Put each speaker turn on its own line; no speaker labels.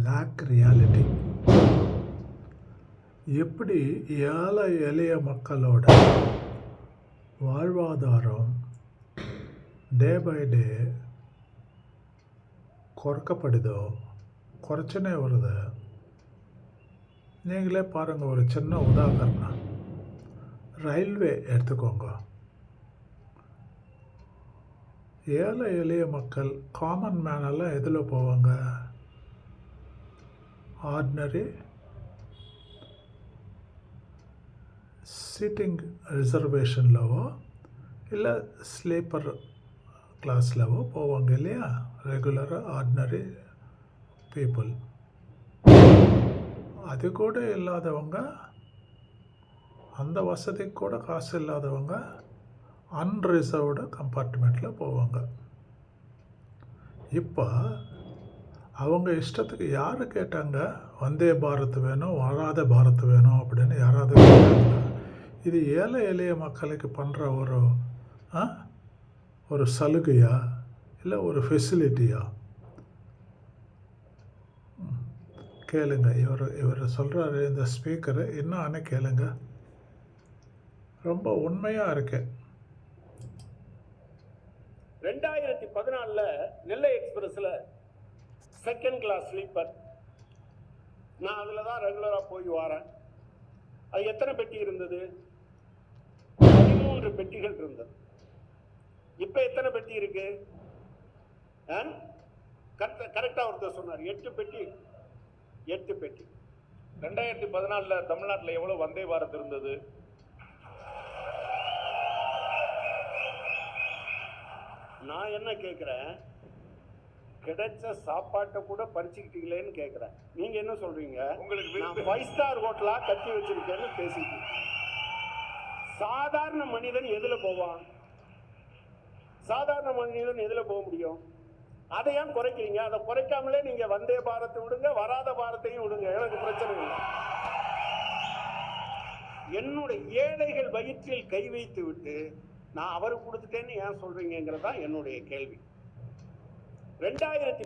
Back reality. எப்படி ஏழை எளிய மக்களோட வாழ்வாதாரம் டே பை டே குறைக்கப்படுதோ, குறைச்சனே வருது. நீங்களே பாருங்கள், ஒரு சின்ன உதாரணம், ரயில்வே எடுத்துக்கோங்க. ஏழை எளிய மக்கள், காமன் மேனெல்லாம் எதில் போவாங்க? ஆர்டினரி சீட்டிங் ரிசர்வேஷன்லவோ இல்லை ஸ்லீப்பர் கிளாஸ்லவோ போவாங்க இல்லையா? ரெகுலராக ஆர்டினரி பீப்புள். அது கூட இல்லாதவங்க, அந்த வசதிக்கு கூட காசு இல்லாதவங்க அன்ரிசர்வ்டு கம்பார்ட்மெண்ட்டில் போவாங்க. இப்போ அவங்க இஷ்டத்துக்கு யார் கேட்டாங்க வந்தே பாரத் வேணும், வராத பாரத் வேணும் அப்படின்னு யாராவது கேட்டாங்க? இது ஏழை எளிய மக்களுக்கு பண்ணுற ஒரு சலுகையா இல்லை ஒரு ஃபெசிலிட்டியா? கேளுங்க, இவர் சொல்கிறாரு, இந்த ஸ்பீக்கரு இன்னும் கேளுங்க, ரொம்ப உண்மையாக இருக்கு.
2014 நெல்லை எக்ஸ்பிரஸில் செகண்ட் கிளாஸ் ஸ்லீப்பர், நான் அதில் தான் ரெகுலராக போய் வரேன். அது எத்தனை பெட்டி இருந்தது? 13 பெட்டிகள் இருந்தது. இப்போ எத்தனை பெட்டி இருக்கு? கரெக்டாக ஒருத்தர் சொன்னார், 8 பெட்டி. 8 பெட்டி.
2014 தமிழ்நாட்டில் எவ்வளவு வந்தே பாரத் இருந்தது?
நான் என்ன கேட்குறேன், கிடைச்ச சாப்பாட்டை கூட பறிச்சுக்கிட்டீங்களேன்னு கேட்குறேன். நீங்க என்ன சொல்றீங்க?
உங்களுக்கு
நான் 5 ஸ்டார் ஹோட்டலா கட்டி வச்சிருக்கேன்னு பேசிட்டு, சாதாரண மனிதன் எதுல போவான்? சாதாரண மனிதன் எதுல போக முடியும்? அதை ஏன் குறைக்கிறீங்க? அதை குறைக்காமலே நீங்க வந்தே பாரத்தை விடுங்க, வராத பாரத்தையும் விடுங்க, எனக்கு பிரச்சனை இல்லை. என்னுடைய ஏழைகள் வயிற்றில் கை வைத்து விட்டு நான் அவருக்கு கொடுத்துட்டேன்னு ஏன் சொல்றீங்கிறதா என்னுடைய கேள்வி. 2010